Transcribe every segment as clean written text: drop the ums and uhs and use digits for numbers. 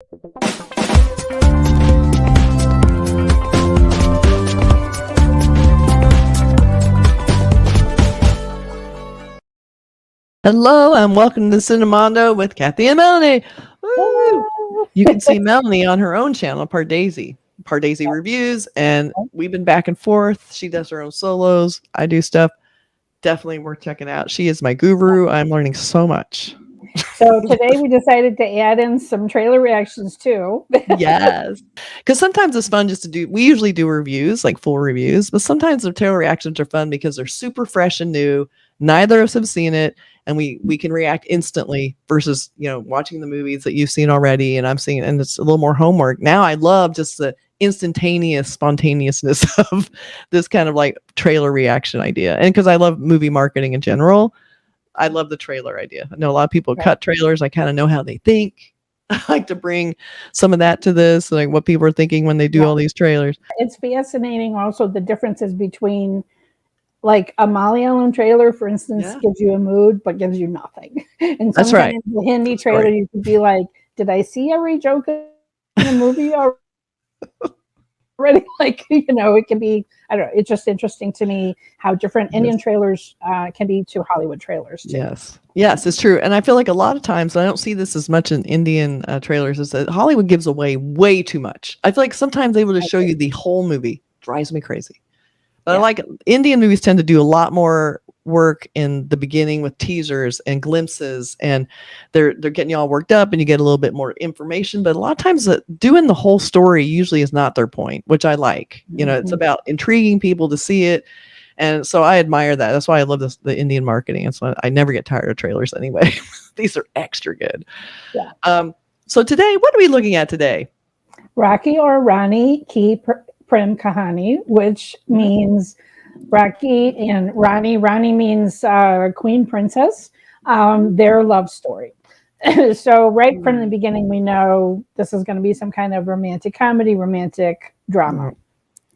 Hello and welcome to Cinemondo with Kathy and Melanie. Woo! You can see Melanie on her own channel, Pardaisy Reviews, and we've been back and forth. She does her own solos. I do stuff. Definitely worth checking out. She is my guru. I'm learning so much. So today we decided to add in some trailer reactions too. Yes. Because sometimes it's fun just to do, we usually do reviews, like full reviews, but sometimes the trailer reactions are fun because they're super fresh and new. Neither of us have seen it, and we can react instantly versus, watching the movies that you've seen already and I'm seeing, and it's a little more homework. Now I love just the instantaneous spontaneousness of this kind of like trailer reaction idea. And because I love movie marketing in general, I love the trailer idea. I know a lot of people cut trailers. I kind of know how they think. I like to bring some of that to this, like what people are thinking when they do all these trailers. It's fascinating also the differences between like a Malayalam trailer, for instance, gives you a mood but gives you nothing. And that's right. The Hindi trailer, you could be like, did I see every joke in the movie already? Like, it can be, I don't know. It's just interesting to me how different Indian trailers can be to Hollywood trailers too. Yes, it's true. And I feel like a lot of times, I don't see this as much in Indian trailers, is that Hollywood gives away way too much. I feel like sometimes they will just show you the whole movie. Drives me crazy. But I like Indian movies tend to do a lot more work in the beginning with teasers and glimpses, and they're getting you all worked up and you get a little bit more information. But a lot of times doing the whole story usually is not their point, which I like. It's about intriguing people to see it. And so I admire that. That's why I love the Indian marketing. And so I never get tired of trailers anyway. These are extra good. Yeah. So today, what are we looking at today? Rocky or Rani Kii Prem Kahaani, which means Rocky and Rani. Rani means queen princess, their love story. So right from the beginning, we know this is going to be some kind of romantic comedy, romantic drama.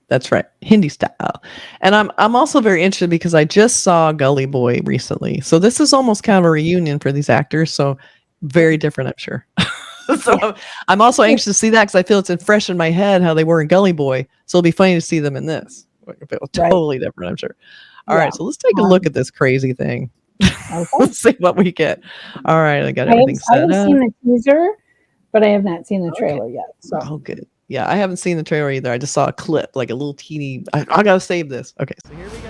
That's right. Hindi style. And I'm also very interested because I just saw Gully Boy recently. So this is almost kind of a reunion for these actors. So very different, I'm sure. So I'm also anxious to see that because I feel it's fresh in my head how they were in Gully Boy. So it'll be funny to see them in this. Totally different, I'm sure. All right, so let's take a look at this crazy thing. Let's see what we get. All right, I got everything set up. I have seen the teaser, but I have not seen the trailer yet. So. Oh, good. Yeah, I haven't seen the trailer either. I just saw a clip, like a little teeny. I gotta save this. Okay, so here we go.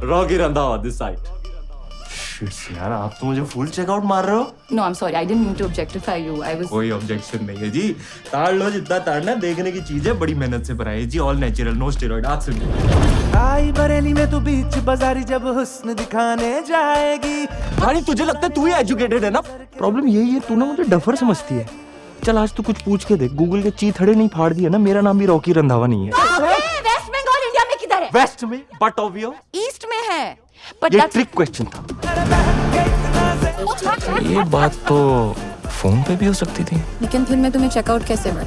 Rocky Randhawa, this side. Shit, यार आप तो मुझे full checkout मार रहे हो? No, I'm sorry. I didn't mean to objectify you. I was. कोई objection नहीं है जी. ताड़ लो जितना ताड़ना देखने की चीज़ है बड़ी मेहनत से बनाई है जी. All natural, no steroid. आज सुन. आई बरेली में तो बीच बाजारी जब हुस्न दिखाने जाएगी. रानी तुझे लगता है तू ही एजुकेटेड है ना? प्रॉब्लम यही है तू ना मुझे डफर समझती है. चल आज तू कुछ पूछ के देख. गूगल के चीथड़े नहीं फाड़ दिए ना. मेरा नाम भी रॉकी रंधावा नहीं है. वेस्ट बंगाल इंडिया में किधर है? वेस्ट में, बट ऑब्वियस. ईस्ट में है. But ये ट्रिक क्वेश्चन था. ये बात तो फोन पे भी हो सकती थी. लेकिन फिर मैं तुम्हें चेकआउट कैसे बताऊं?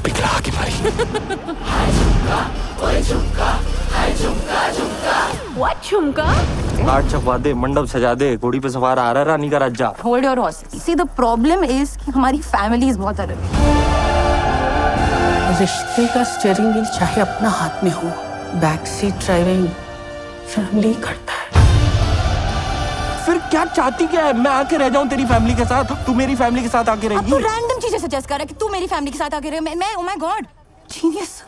पिघला के मारी. What झुमका? कार्ड छपवा दे, मंडप सजा दे, घोड़ी पे सवार आ रहा है रानी का राजा. Hold your horses. See, the problem is कि हमारी families बहुत अलग है. रिश्ते का स्टीयरिंग व्हील चाहे अपना हाथ में हो, बैक सीट ड्राइविंग फैमिली करता है. फिर क्या चाहती क्या है? मैं आके रह जाऊं तेरी फैमिली के साथ, तू मेरी फैमिली के साथ आके रहेगी. तू रैंडम चीजें सजेस्ट कर रहा है कि तू मेरी फैमिली के साथ आके रहे. मैं oh my god, genius.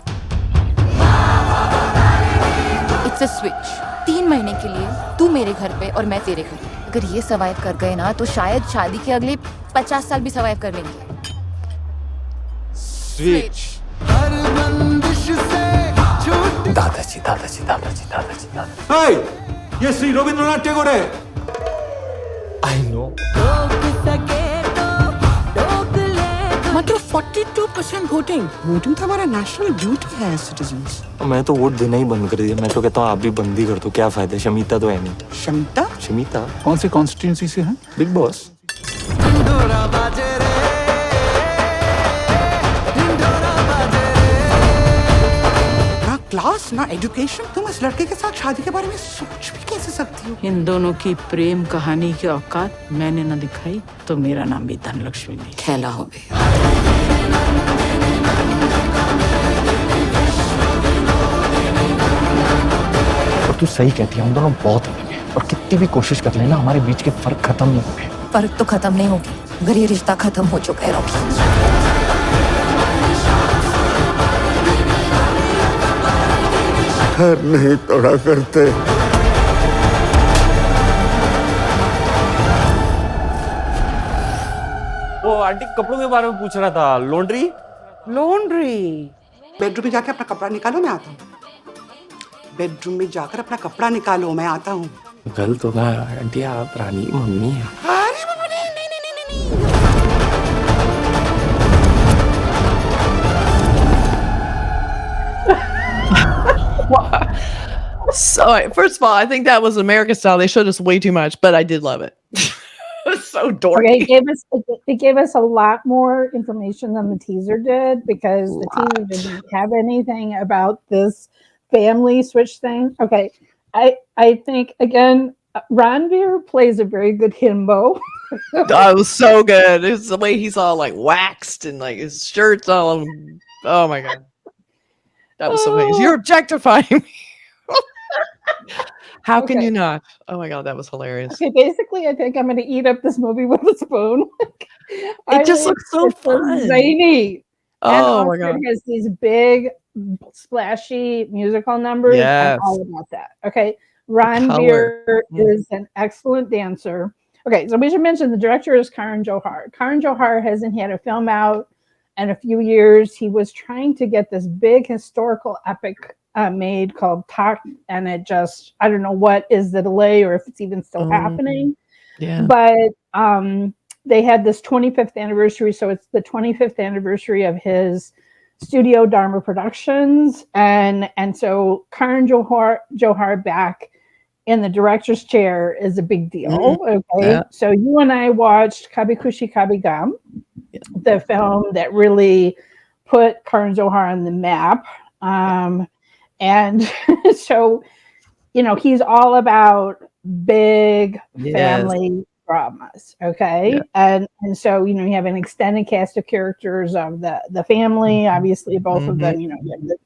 It's a switch. 3 महीने के लिए तू मेरे घर पे और मैं तेरे घर पे. अगर ये सर्वाइव कर गए ना तो शायद शादी के अगले 50 साल भी सर्वाइव कर लेंगे. स्विच. दादाजी दादाजी दादाजी दादाजी दादाजी. Hey, ये श्री रविंद्रनाथ टैगोर है. I know. मात्र 42% वोटिंग. वोटिंग तो हमारा नेशनल ड्यूटी है सिटीजंस. मैं तो वोट देना ही बंद कर दिया. मैं तो कहता हूँ आप भी बंद ही कर दो. क्या फायदा? शमीता तो है नहीं. शमीता? शमीता कौन सी कॉन्स्टिट्यूंसी से है? Big boss. ढिंढोरा बाजे रे ढिंढोरा बाजे रे। ना क्लास ना एजुकेशन, तुम इस लड़के के साथ शादी के बारे में सोच भी कैसे सकती हो? इन दोनों की प्रेम कहानी की औकात मैंने न दिखाई तो मेरा नाम भी धनलक्ष्मी नहीं। खेला हो बे। और तू सही कहती है, हम दोनों बहुत अलग हैं और कितनी भी कोशिश कर लेना हमारे बीच के फर्क खत्म नहीं होंगे। फर्क तो खत्म नहीं होगी अगर ये रिश्ता खत्म हो चुका है रॉकी। घर नहीं तोड़ा करते। वो आंटी कपड़ों के बारे में पूछ रहा था, लॉन्ड्री। बेडरूम में जाकर अपना कपड़ा निकालो, मैं आता हूँ। बेडरूम में जाकर अपना कपड़ा निकालो, मैं आता हूँ। गलत होगा आंटी, आप रानी की मम्मी है। अरे बाबा, नहीं नहीं नहीं नहीं नहीं। So first of all, I think that was American style. They showed us way too much, but I did love it. It's so dorky. Okay, it gave us a lot more information than the teaser did because the teaser didn't have anything about this family switch thing. Okay, I think again, Ranveer plays a very good himbo. Oh, it was so good. It was the way he's all like waxed and like his shirt's all. Oh my god, that was so amazing. You're objectifying me. How can Okay. you not? Oh my god, that was hilarious. Okay, basically, I think I'm going to eat up this movie with a spoon. It just looks so it's fun. zany. And Oh also my god. it has these big, splashy musical numbers. Yes. I'm all about that. Okay, Ranveer is an excellent dancer. Okay, so we should mention the director is Karan Johar. Karan Johar hasn't had a film out in a few years. He was trying to get this big historical epic made called Talk, and it just, I don't know what is the delay or if it's even still happening. Yeah. But they had this 25th anniversary, so it's the 25th anniversary of his studio Dharma Productions, and so Karan Johar back in the director's chair is a big deal. Okay, Yeah. so you and I watched Kabhi Khushi Kabhie Gham, the film that really put Karan Johar on the map. And so, you know, he's all about big family dramas. Okay. And so, you know, you have an extended cast of characters of the family, obviously both of them, you know, you have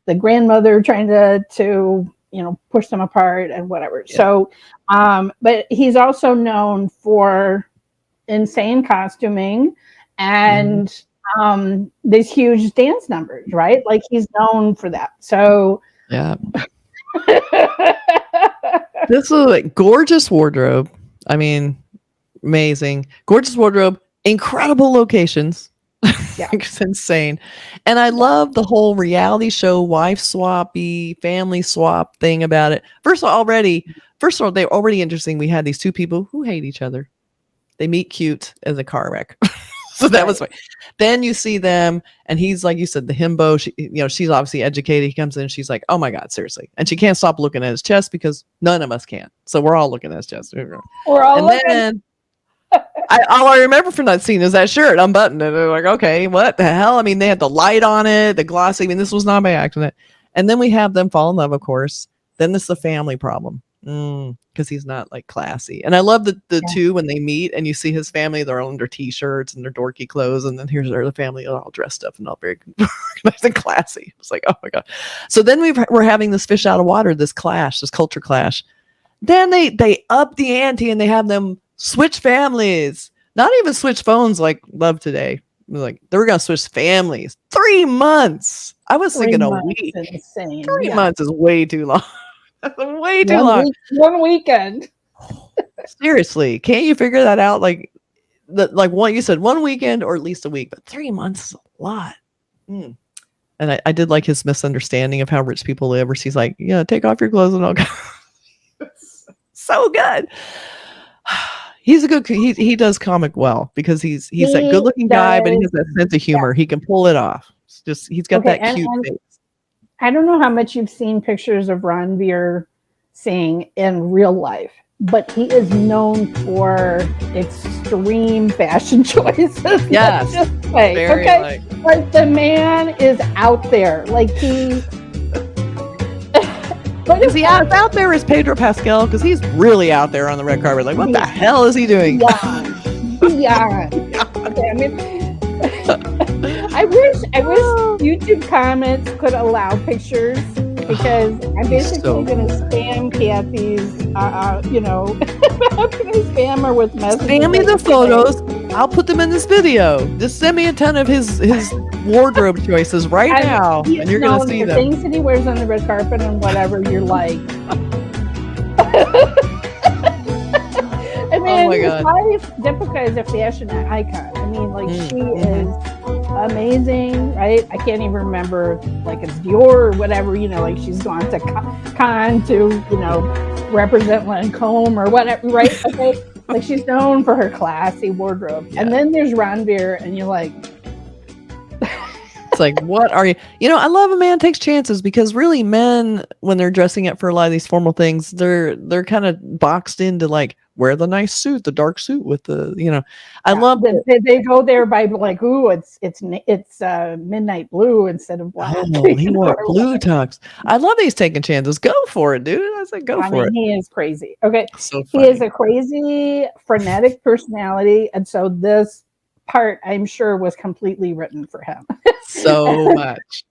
the grandmother trying to, you know, push them apart and whatever. Yeah. So, but he's also known for insane costuming and these huge dance numbers, right? Like he's known for that. So yeah. This was like gorgeous wardrobe. I mean, amazing. Gorgeous wardrobe, incredible locations. Yeah. It's insane. And I love the whole reality show wife swappy, family swap thing about it. First of all, they're already interesting. We had these two people who hate each other. They meet cute as a car wreck. So that was fine. Then you see them, and he's like you said, the himbo. She, you know, she's obviously educated. He comes in, and she's like, "Oh my god, seriously!" And she can't stop looking at his chest because none of us can. So we're all looking at his chest. We're all looking. Then all I remember from that scene is that shirt unbuttoned, and they're like, "Okay, what the hell?" I mean, they had the light on it, the glossy. I mean, this was not by accident. And then we have them fall in love, of course. Then this is the family problem. Because he's not like classy. And I love the two when they meet and you see his family, they're all under t-shirts and their dorky clothes, and then here's the family all dressed up and all very nice and classy. It's like, oh my god. So then we're having this fish out of water, this clash, this culture clash. Then they up the ante and they have them switch families, not even switch phones like Love Today. Like they were gonna switch families. 3 months. I was thinking a week. Insane. 3 months is way too long. Way too long. One weekend. Seriously, can't you figure that out? Like one, you said 1 weekend or at least a week, but 3 months is a lot. And I did like his misunderstanding of how rich people live, where she's like, "Yeah, take off your clothes and I'll go." So good. He's a good. He does comic well because he's that good looking guy, but he has that sense of humor. He can pull it off. It's just he's got that cute face. I don't know how much you've seen pictures of Ranveer Singh in real life. but he is known for extreme fashion choices. Yes, very okay, like the man is out there. Like he. But is he out there as Pedro Pascal? Because he's really out there on the red carpet. Like, what the hell is he doing? Yeah. Okay, I mean, I wish YouTube comments could allow pictures, because I'm basically going to spam Kathy's, I'm going to spam her with messages. Spam me the photos. I'll put them in this video. Just send me a ton of his wardrobe choices right now, and you're going to see them. Things that he wears on the red carpet and whatever, you're like. I mean, oh my God. Deepica is a fashion icon. I mean, like she is amazing, right? I can't even remember, like it's Dior or whatever, like she's gone to Cannes to, represent Lancome or whatever, right? Okay, like she's known for her classy wardrobe. Yeah. And then there's Ranveer, and you're like, it's like, what are you? I love a man takes chances, because really men, when they're dressing up for a lot of these formal things, they're kind of boxed into like, wear the nice suit, the dark suit with the, I love that they go there by like, ooh, it's midnight blue instead of black. Oh, he wore blue tux. I love he's taking chances. Go for it, dude. I said, go for it. He is crazy. Okay, so funny. He is a crazy, frenetic personality, and so this part, I'm sure, was completely written for him. So much.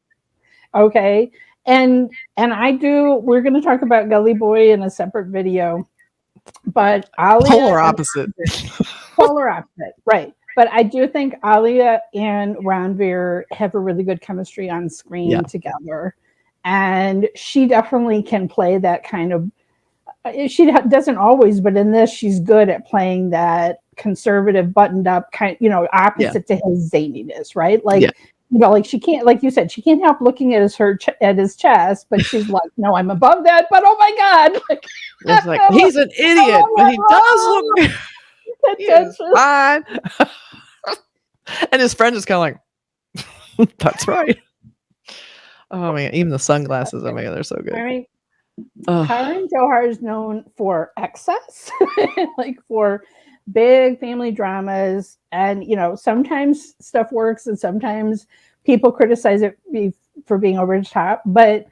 Okay, and we're going to talk about Gully Boy in a separate video. But Alia polar opposite, right? But I do think Alia and Ranveer have a really good chemistry on screen together, and she definitely can play that kind of. She doesn't always, but in this, she's good at playing that conservative, buttoned up kind, opposite to his zaniness, right? Like. Like she can't, like you said, she can't help looking at his chest, but she's like, no, I'm above that. But oh my God, it's like he's an idiot, but he does look. He is fine. And his friend is kind of like, that's right. Oh man, even the sunglasses, oh my God, they're so good. All right. Karan Johar is known for excess, like for big family dramas, and sometimes stuff works and sometimes people criticize it for being over the top. But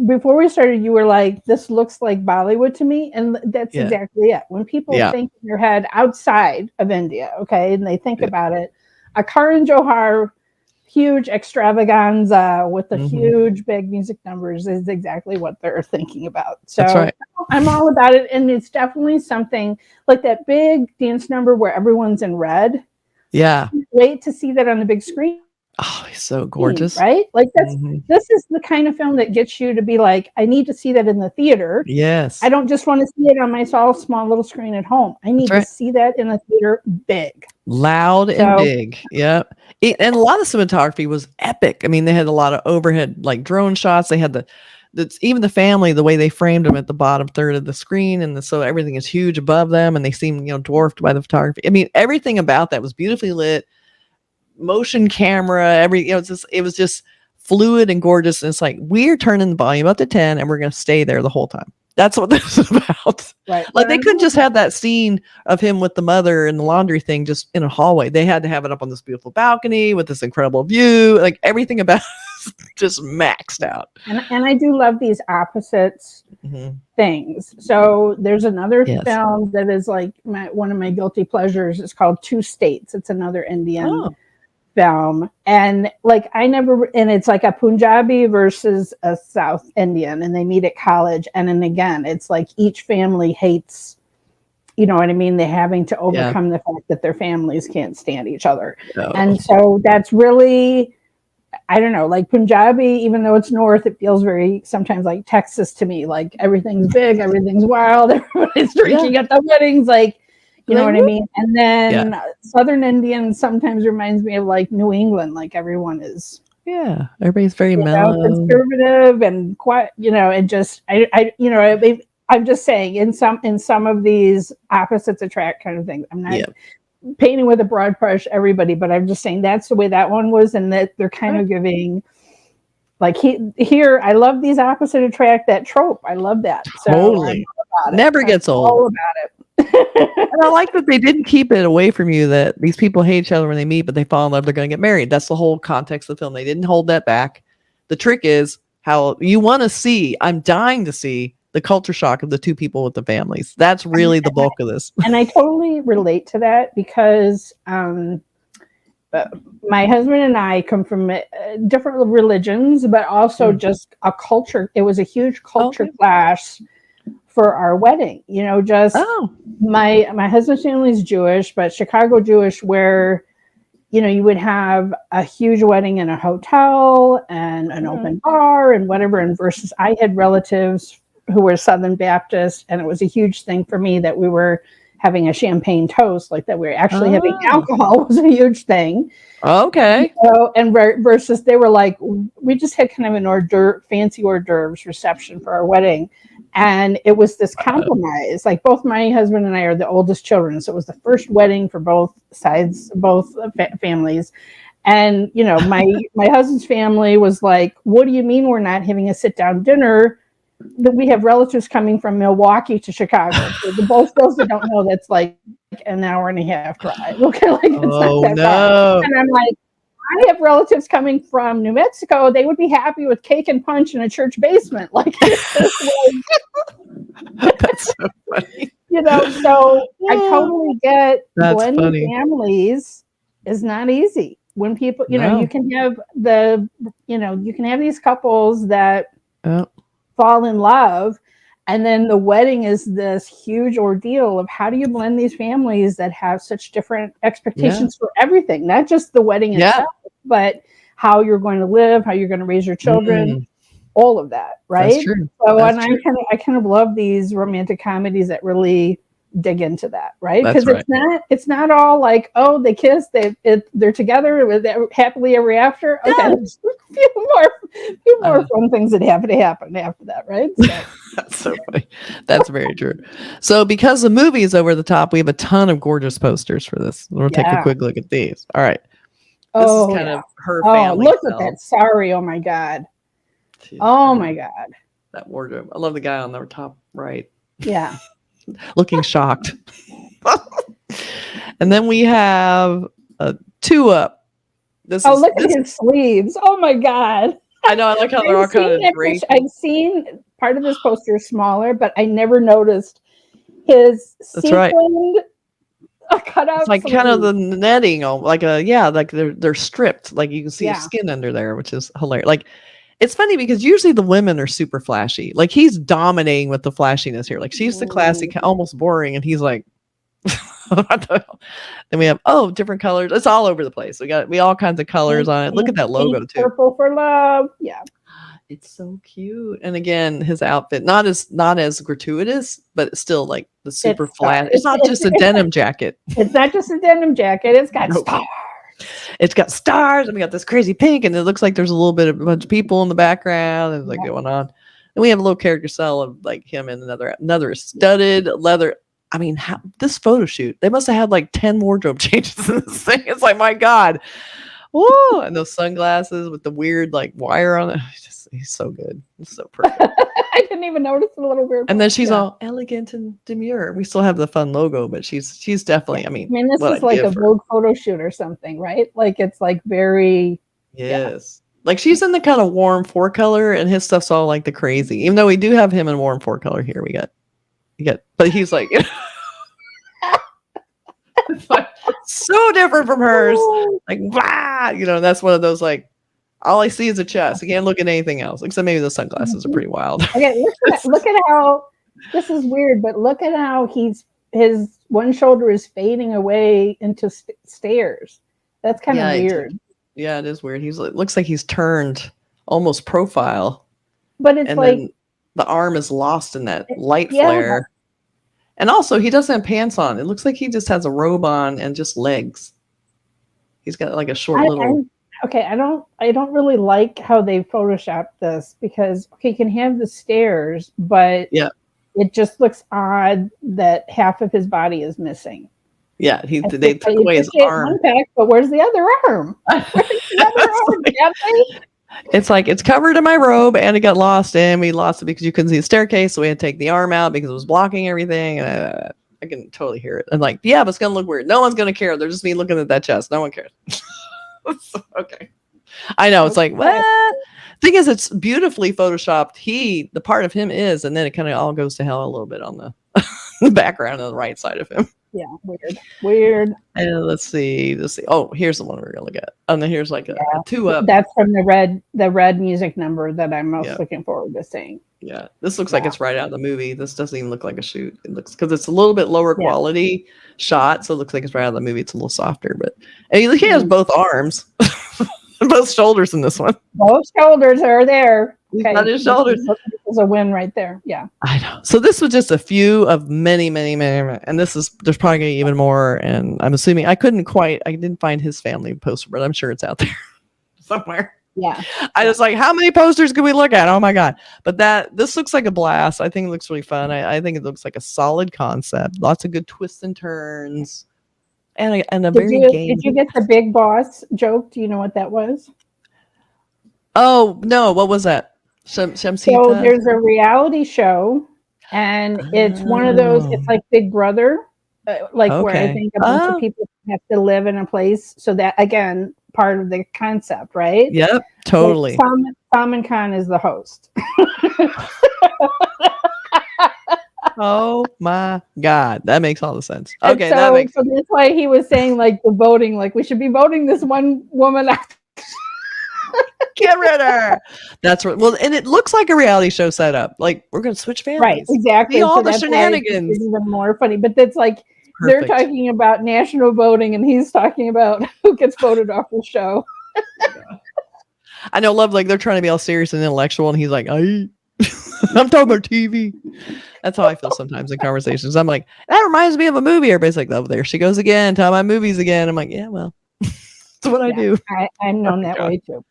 before we started, you were like, this looks like Bollywood to me, and that's exactly it. When people think in their head outside of India, okay, and they think about it, a Karan Johar huge extravaganza with the huge big music numbers is exactly what they're thinking about. So I'm all about it. And it's definitely something like that big dance number where everyone's in red. Yeah. Wait to see that on the big screen. Oh, he's so gorgeous. Right? Like this is the kind of film that gets you to be like, I need to see that in the theater. Yes. I don't just want to see it on my small little screen at home. I need to see that in the theater big. Loud and big. Yep. And a lot of cinematography was epic. I mean, they had a lot of overhead like drone shots. They had even the family, the way they framed them at the bottom third of the screen, and so everything is huge above them, and they seem dwarfed by the photography. I mean, everything about that was beautifully lit. Motion camera, it was just fluid and gorgeous. And it's like, we're turning the volume up to 10 and we're going to stay there the whole time. That's what this is about. Right. Like they couldn't just have that scene of him with the mother and the laundry thing just in a hallway. They had to have it up on this beautiful balcony with this incredible view. Like everything about it just maxed out. And I do love these opposites things. So there's another film that is like one of my guilty pleasures. It's called Two States. It's another Indian film, and like and it's like a Punjabi versus a South Indian, and they meet at college, and then again it's like each family hates, you know what I mean, they're having to overcome the fact that their families can't stand each other. And so that's really, I don't know, like Punjabi, even though it's north, it feels very sometimes like Texas to me, like everything's big, everything's wild, everybody's drinking at the weddings, like, you know what I mean? And then Southern Indian sometimes reminds me of like New England, like everyone is. Yeah, everybody's very mellow, conservative and quiet, and just, I'm just saying in some of these opposites attract kind of things. I'm not painting with a broad brush everybody, but I'm just saying that's the way that one was, and that they're kind of giving, like here, I love these opposite attract, that trope. I love that. So totally. about it. Never I'm gets old. all about it. And I like that they didn't keep it away from you that these people hate each other when they meet, but they fall in love, they're going to get married. That's the whole context of the film. They didn't hold that back. The trick is how you want to see, I'm dying to see the culture shock of the two people with the families. That's really the bulk of this. And I totally relate to that because my husband and I come from different religions, but also just a culture. It was a huge culture clash for our wedding. You know, just my husband's family is Jewish, but Chicago Jewish, where you would have a huge wedding in a hotel and an open bar and whatever. And versus I had relatives who were Southern Baptist, and it was a huge thing for me that we were having a champagne toast, like that we were actually having alcohol was a huge thing. Okay. And versus they were like, we just had kind of an fancy hors d'oeuvres reception for our wedding. And it was this compromise. Like both my husband and I are the oldest children. So it was the first wedding for both sides, both families. And, my husband's family was like, what do you mean we're not having a sit down dinner? That we have relatives coming from Milwaukee to Chicago. So both those that don't know, that's like an hour and a half drive. Okay, like it's not that far. And I'm like, I have relatives coming from New Mexico. They would be happy with cake and punch in a church basement. Like, that's so funny. So I totally get blending families is not easy. When people, you can have you can have these couples that fall in love, and then the wedding is this huge ordeal of how do you blend these families that have such different expectations for everything, not just the wedding itself, but how you're going to live, how you're going to raise your children, all of that, right? That's true. So, I kind of love these romantic comedies that really dig into that, right? Because it's not all like, oh, they kiss, they're together, they're happily ever after. Okay, there's a few more fun things that have to happen after that, right? So. That's so funny. That's very true. So because the movie is over the top, we have a ton of gorgeous posters for this. We'll take a quick look at these. All right. This is kind of her family. Look at that. Sorry. Oh my God. Jeez, my God. That wardrobe. I love the guy on the top right. Yeah. Looking shocked. And then we have two up. Look at his sleeves. Oh my God. I know. I like how they're all kind of draped. I've seen part of this poster is smaller, but I never noticed his sequined cutout. It's like kind of the netting, like they're stripped. Like you can see his skin under there, which is hilarious. Like it's funny because usually the women are super flashy. Like he's dominating with the flashiness here. Like she's the classy, almost boring, and he's like, what the hell? Then we have different colors. It's all over the place. We all kinds of colors on it. Look at that logo too. Purple for love. Yeah. It's so cute. And again, his outfit not as gratuitous, but it's still like the super flat. It's not just a denim jacket. It's not just a denim jacket. It's got stars. It's got stars, and we got this crazy pink, and it looks like there's a little bit of a bunch of people in the background and like going on. And we have a little character cell of like him and another studded leather. I mean, this photo shoot, they must have had like 10 wardrobe changes in this thing. It's like, my God. Whoa. And those sunglasses with the weird like wire on it. He's so good. He's so perfect. I didn't even notice the little weird. And then she's all elegant and demure. We still have the fun logo, but she's definitely, I mean, this is like a Vogue photo shoot or something, right? Like it's like very. Yes. Like she's in the kind of warm 4-color, and his stuff's all like the crazy. Even though we do have him in warm 4-color here, we got, but he's like, it's like so different from hers. Like, wow, that's one of those like, all I see is a chest. I can't look at anything else, except maybe the sunglasses are pretty wild. Okay, look at how this is weird, but look at how his one shoulder is fading away into stairs. That's kind of weird. Yeah, it is weird. Looks like he's turned almost profile, but it's like the arm is lost in that light flare. And also, he doesn't have pants on. It looks like he just has a robe on and just legs. He's got like a short little. I don't really like how they photoshopped this because he can have the stairs, but it just looks odd that half of his body is missing. Yeah, they took away his arm. But where's the other arm? Where's the other arm? It's like it's covered in my robe and it got lost, and we lost it because you couldn't see the staircase, so we had to take the arm out because it was blocking everything. And I can totally hear it. And like, yeah, but it's gonna look weird. No one's gonna care. They're just me looking at that chest. No one cares. Okay. I know. It's like, what? Thing is, it's beautifully photoshopped. The part of him is, and then it kind of all goes to hell a little bit on the, the background on the right side of him. Yeah, weird. And let's see. Oh, here's the one we're gonna look at. And then here's like a two up. That's from the red music number that I'm most looking forward to seeing. Yeah, this looks like it's right out of the movie. This doesn't even look like a shoot. It looks because it's a little bit lower quality shot, so it looks like it's right out of the movie. It's a little softer, but and he has both arms, both shoulders in this one. Both shoulders are there. Okay. On his shoulders. There's a win right there. Yeah. I know. So this was just a few of many, and there's probably gonna be even more. And I'm assuming I didn't find his family poster, but I'm sure it's out there somewhere. Yeah. I was like, how many posters could we look at? Oh my God. But this looks like a blast. I think it looks really fun. I think it looks like a solid concept. Lots of good twists and turns. And a Did you get the Big Boss joke? Do you know what that was? Oh no, what was that? So there's a reality show, and it's one of those, it's like Big Brother, where I think a bunch of people have to live in a place. So that, again, part of the concept, right? Yep, totally. Salman Khan is the host. Oh my God, that makes all the sense. Okay, so that's why he was saying like the voting, like we should be voting this one woman out. Get rid of her. That's right. Well, and it looks like a reality show setup. Like we're gonna switch families, right? Exactly. See all the shenanigans. It's even more funny, but that's like they're talking about national voting, and he's talking about who gets voted off the show. I know, love. Like they're trying to be all serious and intellectual, and he's like, I'm talking about TV. That's how I feel sometimes in conversations. I'm like, that reminds me of a movie. Everybody's like, oh, there she goes again, talking about movies again. I'm like, yeah, well. That's what I do. I'm known that way too.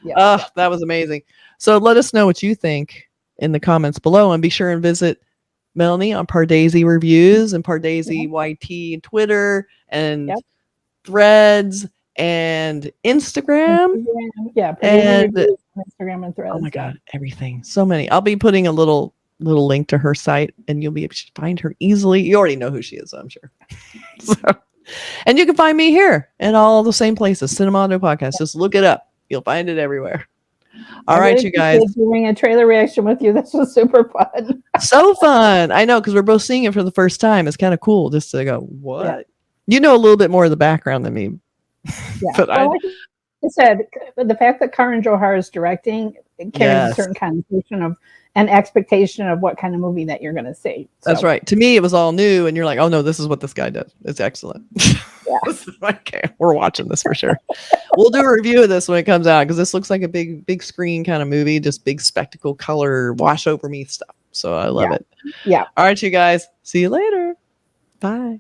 Yeah. That was amazing. So let us know what you think in the comments below, and be sure and visit Melanie on Pardesi Reviews and Pardesi YT and Twitter and Threads and Instagram. Yeah, and Instagram and Threads. Oh my God, everything. So many. I'll be putting a little link to her site, and you'll be able to find her easily. You already know who she is, I'm sure. So. And you can find me here in all the same places. Cinema Audio Podcast. Just look it up. You'll find it everywhere. All right, you guys. Doing a trailer reaction with you. This was super fun. So fun. I know, because we're both seeing it for the first time. It's kind of cool just to go, what? Yeah. You know a little bit more of the background than me. Yeah. But like I said, the fact that Karan Johar is directing, it carries a certain connotation of an expectation of what kind of movie that you're going to see. So. That's right. To me, it was all new, and you're like, oh no, this is what this guy does. It's excellent. Yeah. Okay, we're watching this for sure. We'll do a review of this when it comes out, because this looks like a big screen kind of movie, just big spectacle, color, wash over me stuff. So I love it. Yeah. All right, you guys. See you later. Bye.